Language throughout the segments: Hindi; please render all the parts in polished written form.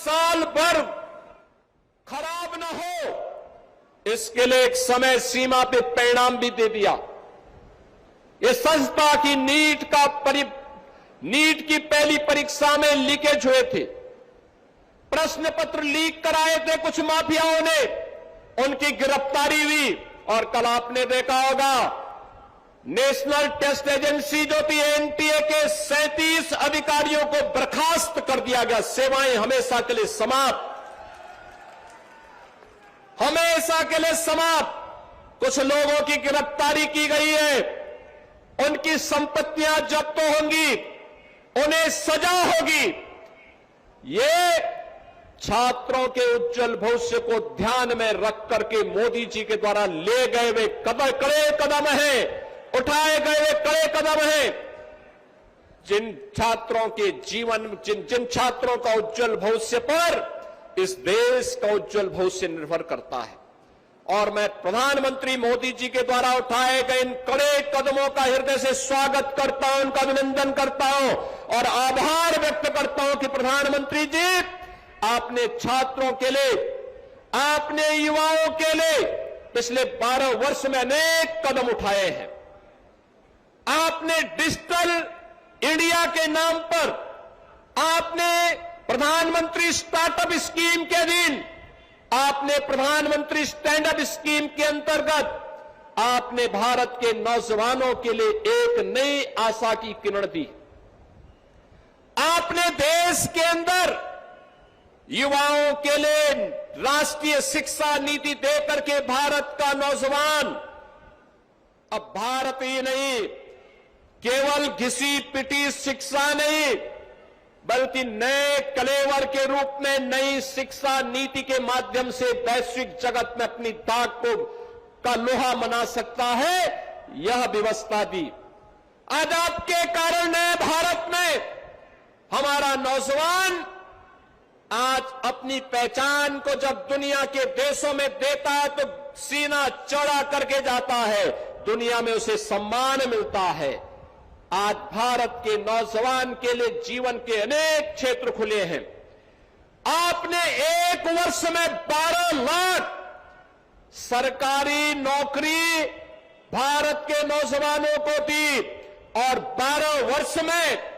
साल भर खराब न हो, इसके लिए एक समय सीमा पे परिणाम भी दे दिया। ये संस्था की नीट की पहली परीक्षा में लीकेज हुए थे, प्रश्न पत्र लीक कराए थे कुछ माफियाओं ने, उनकी गिरफ्तारी हुई। और कल आपने देखा होगा नेशनल टेस्ट एजेंसी जो थी एनटीए के 37 अधिकारियों को बर्खास्त कर दिया गया, सेवाएं हमेशा के लिए समाप्त, हमेशा के लिए समाप्त। कुछ लोगों की गिरफ्तारी की गई है, उनकी संपत्तियां जब्त होंगी, उन्हें सजा होगी। ये छात्रों के उज्जवल भविष्य को ध्यान में रख करके मोदी जी के द्वारा ले गए वे कड़े कदम हैं, उठाए गए वे कड़े कदम हैं। जिन छात्रों के जीवन, जिन छात्रों का उज्जवल भविष्य पर इस देश का उज्जवल भविष्य निर्भर करता है। और मैं प्रधानमंत्री मोदी जी के द्वारा उठाए गए इन कड़े कदमों का हृदय से स्वागत करता हूं, उनका अभिनंदन करता हूं और आभार व्यक्त करता हूं कि प्रधानमंत्री जी, आपने छात्रों के लिए, आपने युवाओं के लिए पिछले 12 वर्ष में अनेक कदम उठाए हैं। आपने डिजिटल इंडिया के नाम पर, आपने प्रधानमंत्री स्टार्टअप स्कीम के अधीन, आपने प्रधानमंत्री स्टैंड अप स्कीम के अंतर्गत आपने भारत के नौजवानों के लिए एक नई आशा की किरण दी। आपने देश के अंदर युवाओं के लिए राष्ट्रीय शिक्षा नीति देकर के भारत का नौजवान अब भारत ही नहीं, केवल घिसी पिटी शिक्षा नहीं, बल्कि नए कलेवर के रूप में नई शिक्षा नीति के माध्यम से वैश्विक जगत में अपनी दाग का लोहा बना सकता है, यह व्यवस्था दी। आज आपके कारण नए भारत में हमारा नौजवान आज अपनी पहचान को जब दुनिया के देशों में देता है तो सीना चौड़ा करके जाता है, दुनिया में उसे सम्मान मिलता है। आज भारत के नौजवान के लिए जीवन के अनेक क्षेत्र खुले हैं। आपने एक वर्ष में 12 लाख सरकारी नौकरी भारत के नौजवानों को दी और 12 वर्ष में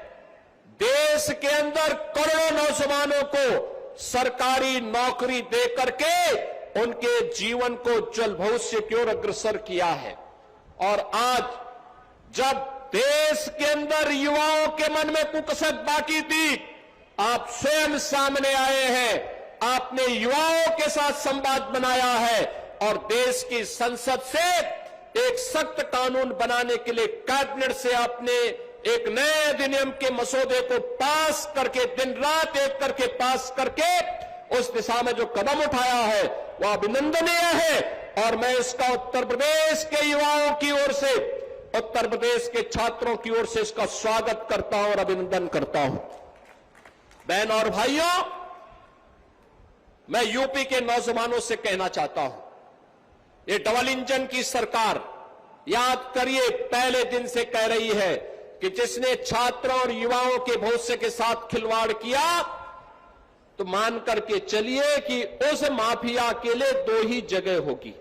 देश के अंदर करोड़ों नौजवानों को सरकारी नौकरी देकर के उनके जीवन को उज्जवल भविष्य की ओर अग्रसर किया है। और आज जब देश के अंदर युवाओं के मन में कुकसत बाकी थी, आप स्वयं सामने आए हैं, आपने युवाओं के साथ संवाद बनाया है और देश की संसद से एक सख्त कानून बनाने के लिए कैबिनेट से आपने एक नए अधिनियम के मसौदे को पास करके, दिन रात एक करके पास करके उस दिशा में जो कदम उठाया है वह अभिनंदनीय है। और मैं इसका उत्तर प्रदेश के युवाओं की ओर से, उत्तर प्रदेश के छात्रों की ओर से इसका स्वागत करता हूं और अभिनंदन करता हूं। बहन और भाइयों, मैं यूपी के नौजवानों से कहना चाहता हूं, ये डबल इंजन की सरकार, याद करिए, पहले दिन से कह रही है कि जिसने छात्रों और युवाओं के भविष्य के साथ खिलवाड़ किया तो मान करके चलिए कि उस माफिया के लिए 2 ही जगह होगी।